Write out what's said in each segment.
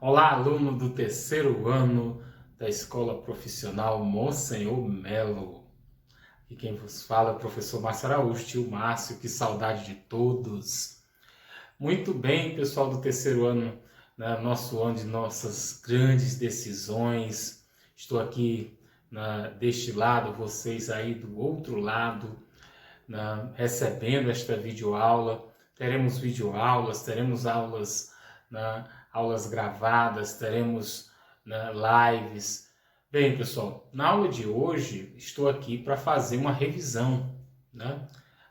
Olá, aluno do terceiro ano da Escola Profissional Monsenhor Melo. E quem vos fala é o professor Márcio Araújo, tio Márcio, que saudade de todos. Muito bem, pessoal do terceiro ano, né, nosso ano de nossas grandes decisões. Estou aqui deste lado, vocês aí do outro lado, recebendo esta videoaula. Teremos videoaulas, teremos aulas, aulas gravadas, teremos lives. Bem, pessoal, na aula de hoje estou aqui para fazer uma revisão, né?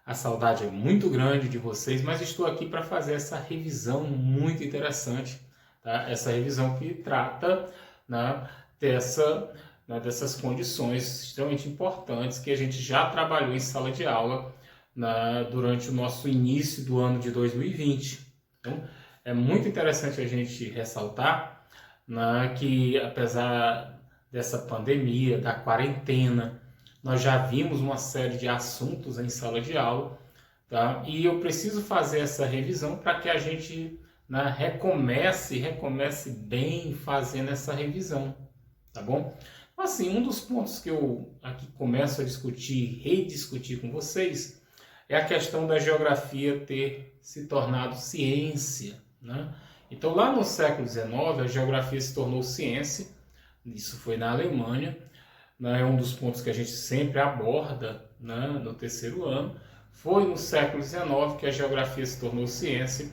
A saudade é muito grande de vocês, mas estou aqui para fazer essa revisão muito interessante, tá? Essa revisão que trata, né, dessas condições extremamente importantes que a gente já trabalhou em sala de aula durante o nosso início do ano de 2020. Então, é muito interessante a gente ressaltar, que apesar dessa pandemia, da quarentena, nós já vimos uma série de assuntos em sala de aula, tá? E eu preciso fazer essa revisão para que a gente recomece bem fazendo essa revisão, tá bom? Assim, um dos pontos que eu aqui começo a discutir, rediscutir com vocês, é a questão da geografia ter se tornado ciência, né? Então, lá no século XIX, a geografia se tornou ciência, isso foi na Alemanha, né? É um dos pontos que a gente sempre aborda, né, no terceiro ano. Foi no século XIX que a geografia se tornou ciência,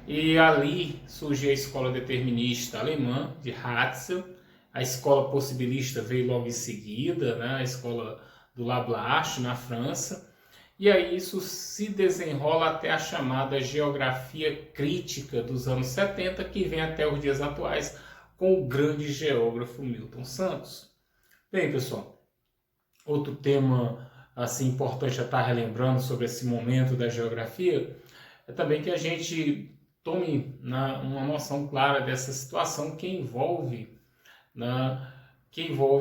e ali surgiu a escola determinista alemã, de Ratzel. A escola possibilista veio logo em seguida, né, a escola do Lablache, na França. E aí isso se desenrola até a chamada geografia crítica dos anos 70, que vem até os dias atuais com o grande geógrafo Milton Santos. Bem, pessoal, outro tema assim importante a estar relembrando sobre esse momento da geografia é também que a gente tome uma noção clara dessa situação que envolve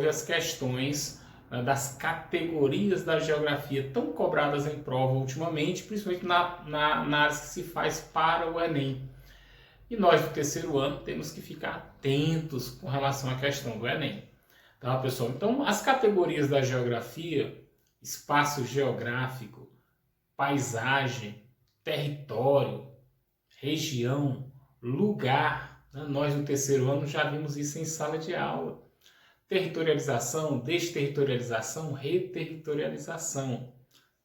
as questões das categorias da geografia tão cobradas em prova ultimamente, principalmente na análise que se faz para o Enem. E nós do terceiro ano temos que ficar atentos com relação à questão do Enem. Tá, pessoal? Então, as categorias da geografia: espaço geográfico, paisagem, território, região, lugar, né? Nós do terceiro ano já vimos isso em sala de aula. Territorialização, desterritorialização, reterritorialização.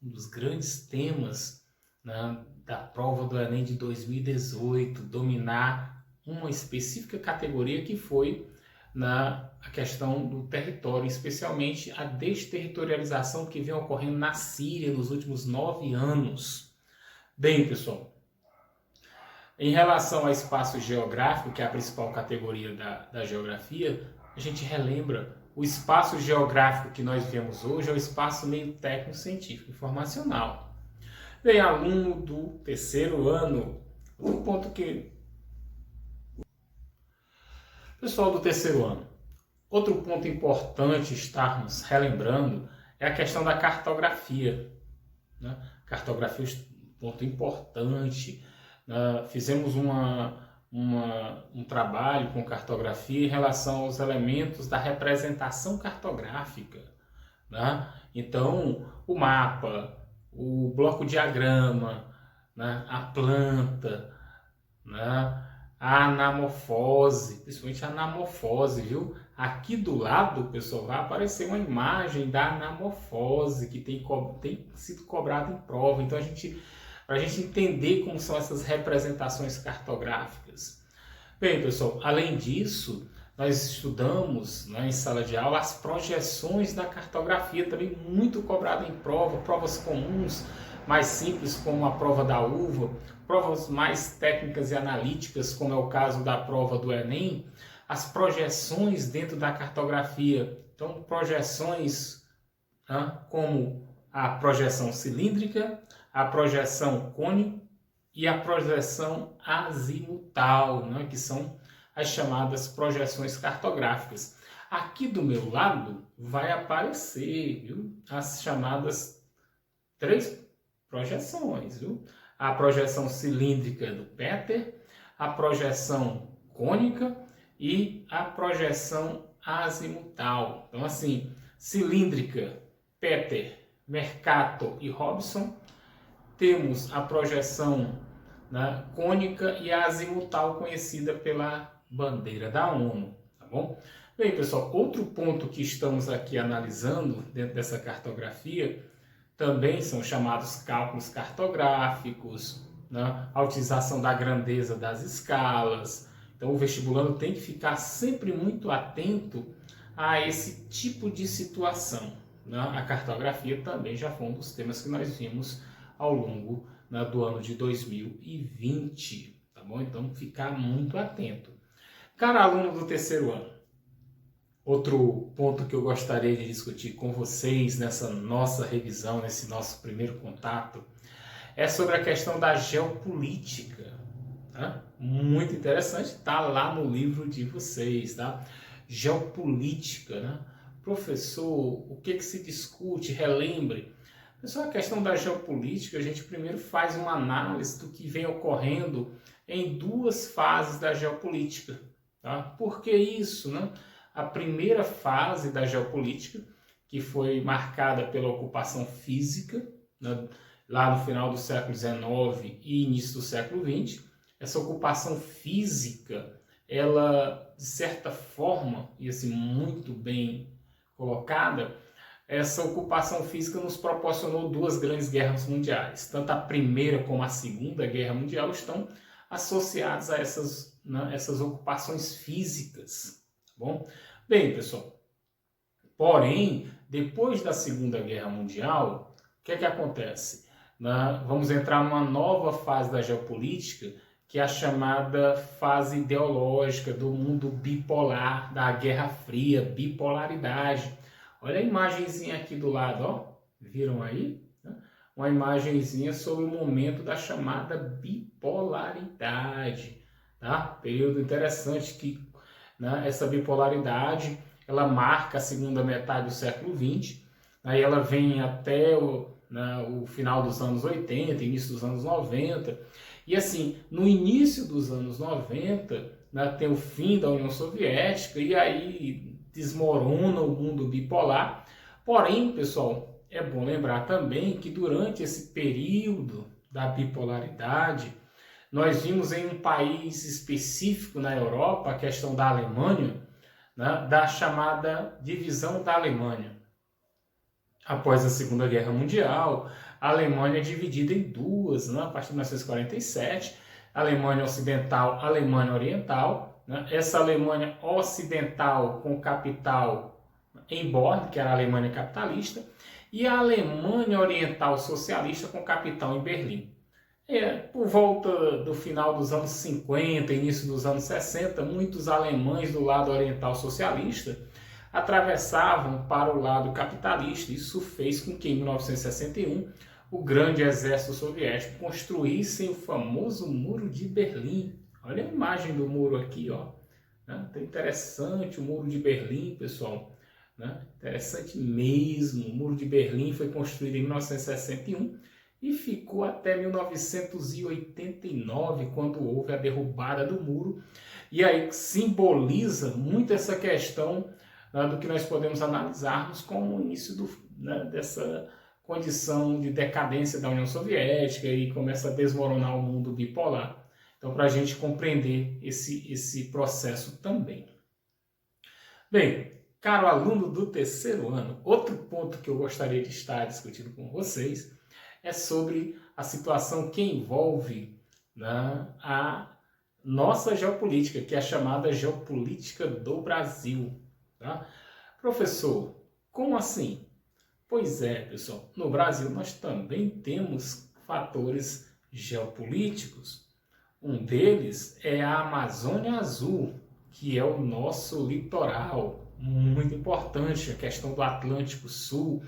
Um dos grandes temas, né, da prova do Enem de 2018, dominar uma específica categoria que foi a questão do território, especialmente a desterritorialização que vem ocorrendo na Síria nos últimos 9 anos. Bem, pessoal, em relação ao espaço geográfico, que é a principal categoria da geografia, a gente relembra o espaço geográfico que nós vemos hoje é o espaço meio técnico-científico, informacional. Bem, aluno do terceiro ano, um ponto que... Pessoal do terceiro ano, outro ponto importante estarmos relembrando é a questão da cartografia, né? Cartografia é um ponto importante. Fizemos um trabalho com cartografia em relação aos elementos da representação cartográfica, né? Então, o mapa, o bloco diagrama, né? A planta, né? A anamorfose, principalmente a anamorfose, viu? Aqui do lado, pessoal, vai aparecer uma imagem da anamorfose que tem sido cobrada em prova. Então, para a gente entender como são essas representações cartográficas. Bem, pessoal, além disso, nós estudamos, né, em sala de aula as projeções da cartografia, também muito cobrada em prova, provas comuns, mais simples, como a prova da uva, provas mais técnicas e analíticas, como é o caso da prova do Enem, as projeções dentro da cartografia. Então, projeções, como a projeção cilíndrica, a projeção cônica e a projeção azimutal, né, que são as chamadas projeções cartográficas. Aqui do meu lado vai aparecer, viu, as chamadas 3 projeções, viu? A projeção cilíndrica do Peter, a projeção cônica e a projeção azimutal. Então, assim, cilíndrica, Peter, Mercator e Robson. Temos a projeção, né, cônica e a azimutal, conhecida pela bandeira da ONU, tá bom? Bem, pessoal, outro ponto que estamos aqui analisando dentro dessa cartografia também são chamados cálculos cartográficos, né, a utilização da grandeza das escalas. Então, o vestibulando tem que ficar sempre muito atento a esse tipo de situação, né? A cartografia também já foi um dos temas que nós vimos ao longo, né, do ano de 2020, tá bom? Então, ficar muito atento. Cara aluno do terceiro ano, outro ponto que eu gostaria de discutir com vocês nessa nossa revisão, nesse nosso primeiro contato, é sobre a questão da geopolítica. Tá? Muito interessante, está lá no livro de vocês, tá? Geopolítica, né? Professor, o que se discute? Relembre. Pessoal, a questão da geopolítica, a gente primeiro faz uma análise do que vem ocorrendo em duas fases da geopolítica. Tá? Por que isso, né? A primeira fase da geopolítica, que foi marcada pela ocupação física, né? Lá no final do século XIX e início do século XX, essa ocupação física, ela, de certa forma, e assim, muito bem colocada, essa ocupação física nos proporcionou duas grandes guerras mundiais. Tanto a Primeira como a Segunda Guerra Mundial estão associados a essas, né, essas ocupações físicas. Tá bom? Bem, pessoal, porém, depois da Segunda Guerra Mundial, o que é que acontece? Vamos entrar numa nova fase da geopolítica, que é a chamada fase ideológica do mundo bipolar, da Guerra Fria, bipolaridade. Olha a imagenzinha aqui do lado, ó. Viram aí? Uma imagenzinha sobre o momento da chamada bipolaridade. Tá? Período interessante que, né, essa bipolaridade, ela marca a segunda metade do século XX, aí ela vem até o final dos anos 80, início dos anos 90. E assim, no início dos anos 90, né, tem o fim da União Soviética e aí desmorona o mundo bipolar. Porém, pessoal, é bom lembrar também que durante esse período da bipolaridade, nós vimos em um país específico na Europa, a questão da Alemanha, né, da chamada divisão da Alemanha. Após a Segunda Guerra Mundial, a Alemanha é dividida em duas, né, a partir de 1947, Alemanha Ocidental, Alemanha Oriental. Né, essa Alemanha Ocidental com capital em Bonn, que era a Alemanha capitalista, e a Alemanha Oriental Socialista com capital em Berlim. Por volta do final dos anos 50, início dos anos 60, muitos alemães do lado oriental socialista atravessavam para o lado capitalista. Isso fez com que, em 1961, o grande exército soviético construísse o famoso Muro de Berlim. Olha a imagem do muro aqui, ó. Tá interessante o Muro de Berlim, pessoal. Interessante mesmo. O Muro de Berlim foi construído em 1961 e ficou até 1989, quando houve a derrubada do muro. E aí simboliza muito essa questão, né, do que nós podemos analisarmos como o início dessa condição de decadência da União Soviética e começa a desmoronar o mundo bipolar. Então, para a gente compreender esse processo também. Bem, caro aluno do terceiro ano, outro ponto que eu gostaria de estar discutindo com vocês é sobre a situação que envolve, né, a nossa geopolítica, que é a chamada geopolítica do Brasil. Tá? Professor, como assim? Pois é, pessoal, no Brasil nós também temos fatores geopolíticos. Um deles é a Amazônia Azul, que é o nosso litoral, muito importante, a questão do Atlântico Sul,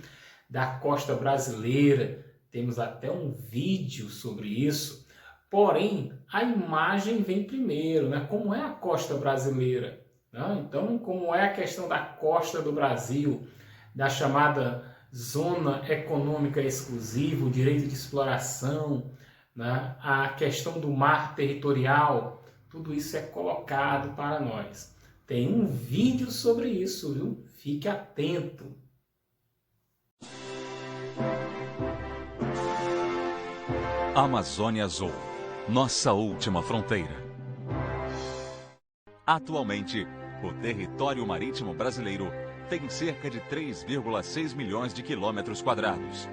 da costa brasileira. Temos até um vídeo sobre isso. Porém, a imagem vem primeiro, né? Como é a costa brasileira? Né? Então, como é a questão da costa do Brasil, da chamada Zona Econômica Exclusiva, o direito de exploração, né? A questão do mar territorial, tudo isso é colocado para nós. Tem um vídeo sobre isso, viu? Fique atento. Amazônia Azul, nossa última fronteira. Atualmente, o território marítimo brasileiro tem cerca de 3,6 milhões de quilômetros quadrados.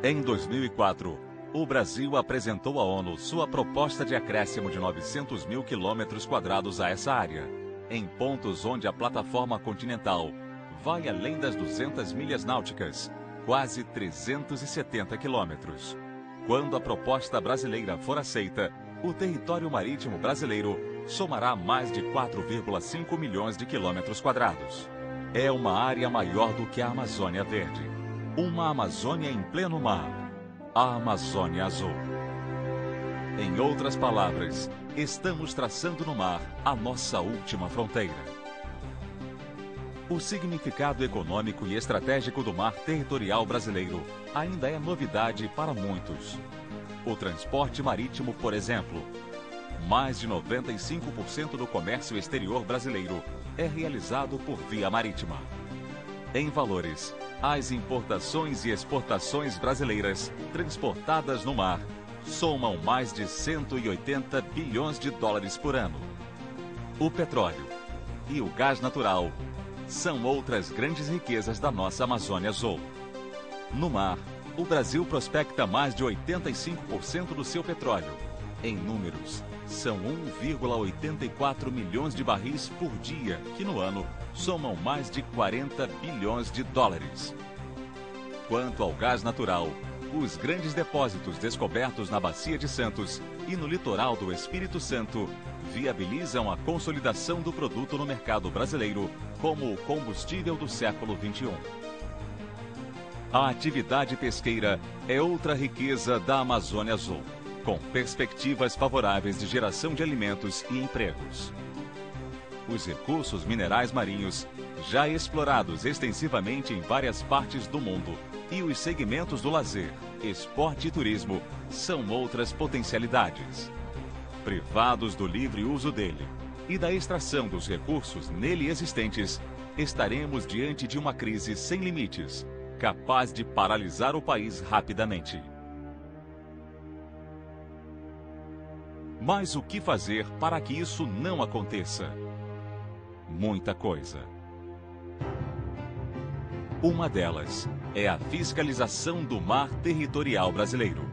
Em 2004, o Brasil apresentou à ONU sua proposta de acréscimo de 900 mil quilômetros quadrados a essa área, em pontos onde a plataforma continental vai além das 200 milhas náuticas, quase 370 quilômetros. Quando a proposta brasileira for aceita, o território marítimo brasileiro somará mais de 4,5 milhões de quilômetros quadrados. É uma área maior do que a Amazônia Verde. Uma Amazônia em pleno mar. A Amazônia Azul. Em outras palavras, estamos traçando no mar a nossa última fronteira. O significado econômico e estratégico do mar territorial brasileiro ainda é novidade para muitos. O transporte marítimo, por exemplo. Mais de 95% do comércio exterior brasileiro é realizado por via marítima. Em valores, as importações e exportações brasileiras transportadas no mar somam mais de 180 bilhões de dólares por ano. O petróleo e o gás natural são outras grandes riquezas da nossa Amazônia Azul. No mar, o Brasil prospecta mais de 85% do seu petróleo. Em números, são 1,84 milhões de barris por dia, que no ano somam mais de 40 bilhões de dólares. Quanto ao gás natural, os grandes depósitos descobertos na Bacia de Santos e no litoral do Espírito Santo viabilizam a consolidação do produto no mercado brasileiro como o combustível do século XXI. A atividade pesqueira é outra riqueza da Amazônia Azul, com perspectivas favoráveis de geração de alimentos e empregos. Os recursos minerais marinhos, já explorados extensivamente em várias partes do mundo, e os segmentos do lazer, esporte e turismo são outras potencialidades. Privados do livre uso dele e da extração dos recursos nele existentes, estaremos diante de uma crise sem limites, capaz de paralisar o país rapidamente. Mas o que fazer para que isso não aconteça? Muita coisa. Uma delas é a fiscalização do mar territorial brasileiro.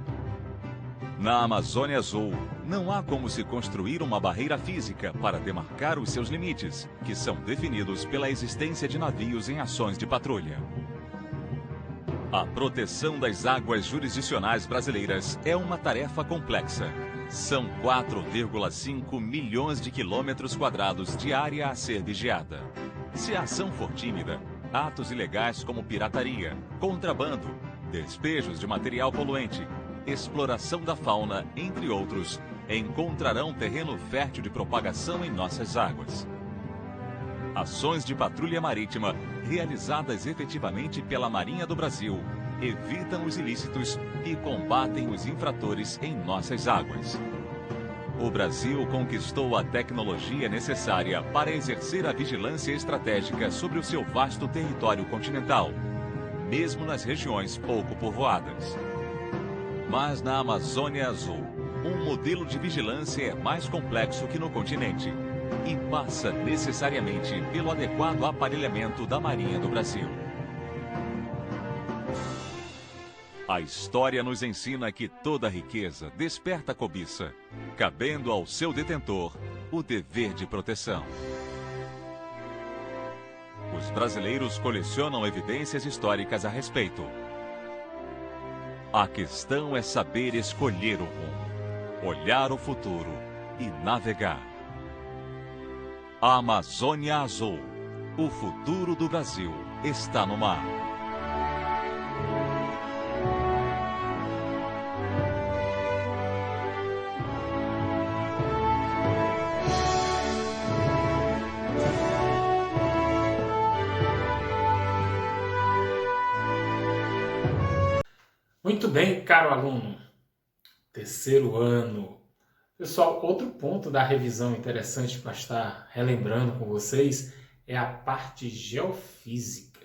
Na Amazônia Azul, não há como se construir uma barreira física para demarcar os seus limites, que são definidos pela existência de navios em ações de patrulha. A proteção das águas jurisdicionais brasileiras é uma tarefa complexa. São 4,5 milhões de quilômetros quadrados de área a ser vigiada. Se a ação for tímida, atos ilegais como pirataria, contrabando, despejos de material poluente, exploração da fauna, entre outros, encontrarão terreno fértil de propagação em nossas águas. Ações de patrulha marítima, realizadas efetivamente pela Marinha do Brasil, evitam os ilícitos e combatem os infratores em nossas águas. O Brasil conquistou a tecnologia necessária para exercer a vigilância estratégica sobre o seu vasto território continental, mesmo nas regiões pouco povoadas. Mas na Amazônia Azul, um modelo de vigilância é mais complexo que no continente e passa necessariamente pelo adequado aparelhamento da Marinha do Brasil. A história nos ensina que toda riqueza desperta cobiça, cabendo ao seu detentor o dever de proteção. Os brasileiros colecionam evidências históricas a respeito. A questão é saber escolher o rumo, olhar o futuro e navegar. A Amazônia Azul, o futuro do Brasil, está no mar. Muito bem, caro aluno. Terceiro ano. Pessoal, outro ponto da revisão interessante para estar relembrando com vocês é a parte geofísica,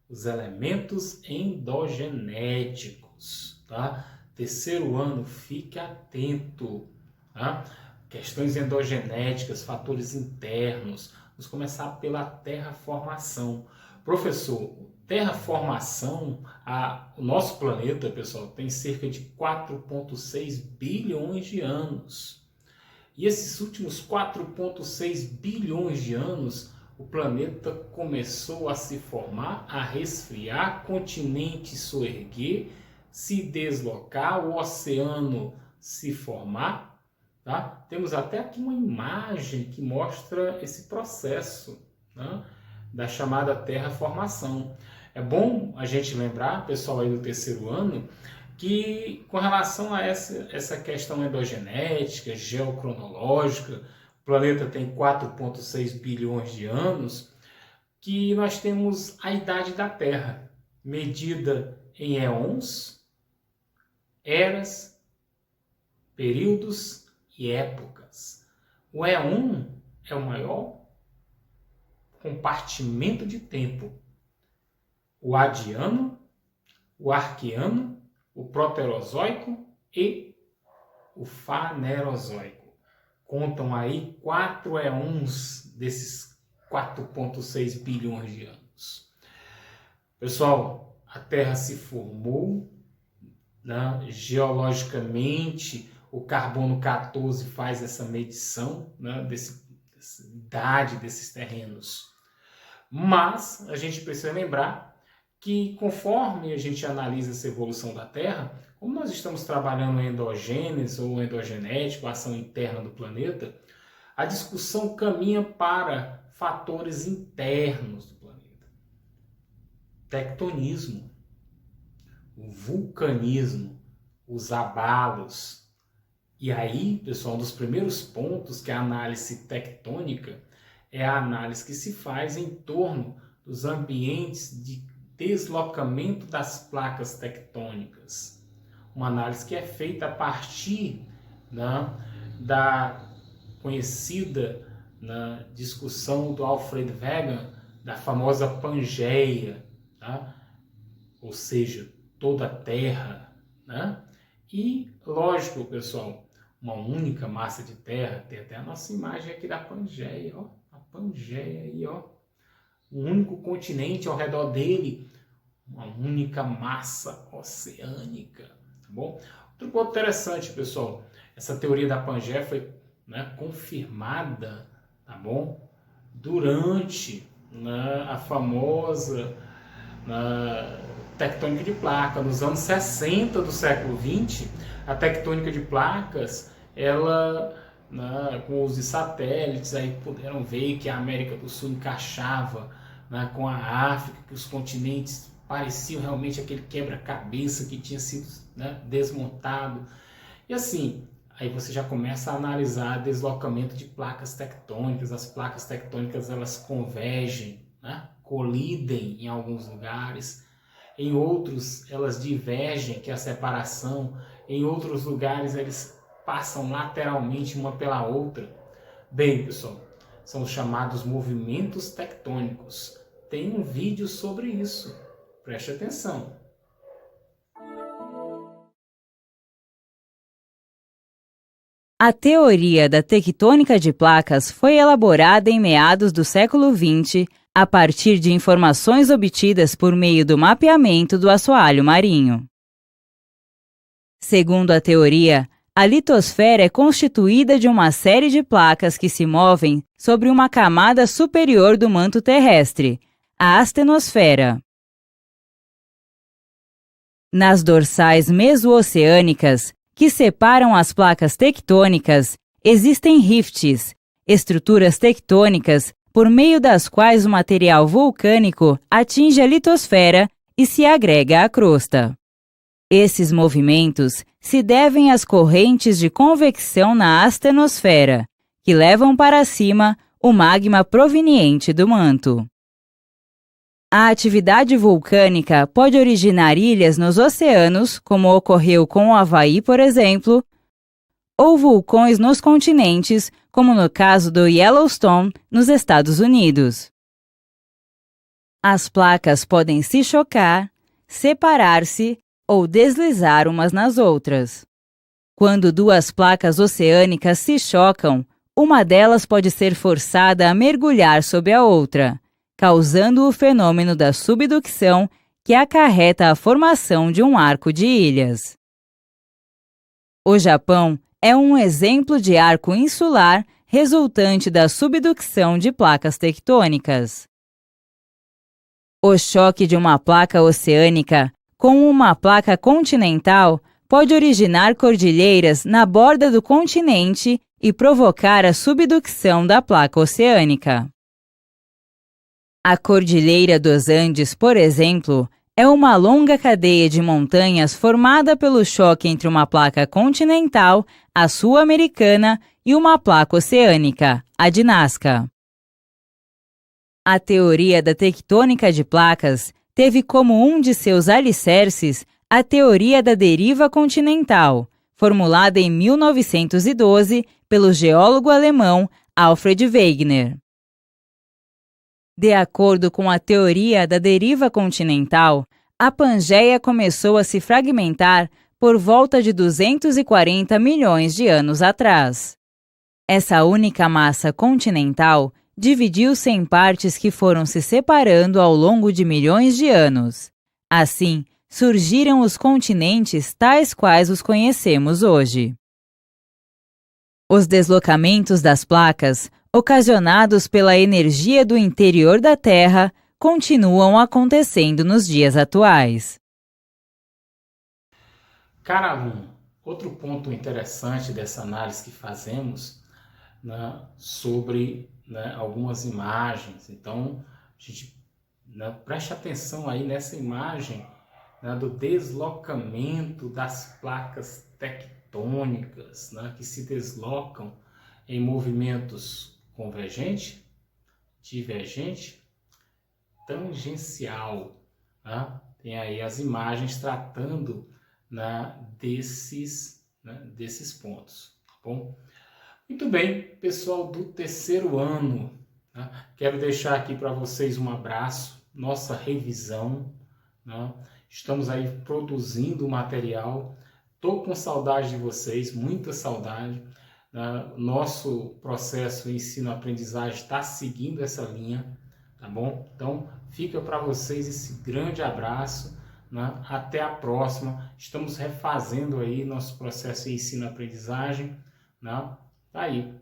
os elementos endogenéticos, tá? Terceiro ano, fique atento, tá? Questões endogenéticas, fatores internos. Vamos começar pela terraformação. Professor, terraformação, o nosso planeta, pessoal, tem cerca de 4,6 bilhões de anos. E esses últimos 4,6 bilhões de anos, o planeta começou a se formar, a resfriar, continentes soerguer, se deslocar, o oceano se formar. Tá? Temos até aqui uma imagem que mostra esse processo, né, da chamada terraformação. É bom a gente lembrar, pessoal aí do terceiro ano, que com relação a essa questão endogenética, geocronológica, o planeta tem 4,6 bilhões de anos, que nós temos a idade da Terra, medida em eons, eras, períodos e épocas. O éon é o maior compartimento de tempo. O adiano, o arqueano, o proterozoico e o fanerozoico. Contam aí 4 éons desses 4,6 bilhões de anos. Pessoal, a Terra se formou, né, geologicamente. O carbono 14 faz essa medição, né, dessa idade desses terrenos. Mas a gente precisa lembrar que conforme a gente analisa essa evolução da Terra, como nós estamos trabalhando em endogênese ou endogenético, a ação interna do planeta, a discussão caminha para fatores internos do planeta. Tectonismo, o vulcanismo, os abalos. E aí, pessoal, um dos primeiros pontos que é a análise tectônica é a análise que se faz em torno dos ambientes de deslocamento das placas tectônicas. Uma análise que é feita a partir, né, da conhecida, né, discussão do Alfred Wegener, da famosa Pangeia, tá? Ou seja, toda a Terra, né? E, lógico, pessoal, uma única massa de terra, tem até a nossa imagem aqui da Pangeia, ó, a Pangeia aí, ó, um único continente ao redor dele, uma única massa oceânica, tá bom? Outro ponto interessante, pessoal, essa teoria da Pangeia foi, né, confirmada, tá bom? Durante, né, a famosa tectônica de placa, nos anos 60 do século XX, a tectônica de placas, ela, né, com os satélites, aí puderam ver que a América do Sul encaixava, né, com a África, que os continentes pareciam realmente aquele quebra-cabeça que tinha sido, né, desmontado. E assim, aí você já começa a analisar deslocamento de placas tectônicas. As placas tectônicas, elas convergem, né, colidem em alguns lugares. Em outros, elas divergem, que é a separação. Em outros lugares, eles passam lateralmente uma pela outra. Bem, pessoal, são os chamados movimentos tectônicos. Tem um vídeo sobre isso. Preste atenção. A teoria da tectônica de placas foi elaborada em meados do século XX a partir de informações obtidas por meio do mapeamento do assoalho marinho. Segundo a teoria, a litosfera é constituída de uma série de placas que se movem sobre uma camada superior do manto terrestre, a astenosfera. Nas dorsais meso-oceânicas, que separam as placas tectônicas, existem rifts, estruturas tectônicas por meio das quais o material vulcânico atinge a litosfera e se agrega à crosta. Esses movimentos se devem às correntes de convecção na astenosfera, que levam para cima o magma proveniente do manto. A atividade vulcânica pode originar ilhas nos oceanos, como ocorreu com o Havaí, por exemplo, ou vulcões nos continentes, como no caso do Yellowstone, nos Estados Unidos. As placas podem se chocar, separar-se ou deslizar umas nas outras. Quando duas placas oceânicas se chocam, uma delas pode ser forçada a mergulhar sob a outra, causando o fenômeno da subducção, que acarreta a formação de um arco de ilhas. O Japão é um exemplo de arco insular resultante da subducção de placas tectônicas. O choque de uma placa oceânica com uma placa continental pode originar cordilheiras na borda do continente e provocar a subducção da placa oceânica. A Cordilheira dos Andes, por exemplo, é uma longa cadeia de montanhas formada pelo choque entre uma placa continental, a sul-americana, e uma placa oceânica, a de Nazca. A teoria da tectônica de placas teve como um de seus alicerces a teoria da deriva continental, formulada em 1912 pelo geólogo alemão Alfred Wegener. De acordo com a teoria da deriva continental, a Pangeia começou a se fragmentar por volta de 240 milhões de anos atrás. Essa única massa continental dividiu-se em partes que foram se separando ao longo de milhões de anos. Assim, surgiram os continentes tais quais os conhecemos hoje. Os deslocamentos das placas, ocasionados pela energia do interior da Terra, continuam acontecendo nos dias atuais. Cara aluno, outro ponto interessante dessa análise que fazemos, né, sobre, né, algumas imagens. Então, a gente, né, preste atenção aí nessa imagem, né, do deslocamento das placas tectônicas, né, que se deslocam em movimentos convergente, divergente, tangencial. Né? Tem aí as imagens tratando, né, desses pontos. Tá bom? Muito bem, pessoal do terceiro ano, né? Quero deixar aqui para vocês um abraço, nossa revisão. Né? Estamos aí produzindo material. Estou com saudade de vocês, muita saudade. Nosso processo de ensino-aprendizagem está seguindo essa linha, tá bom? Então, fica para vocês esse grande abraço, né? Até a próxima. Estamos refazendo aí nosso processo de ensino-aprendizagem, né? Tá aí.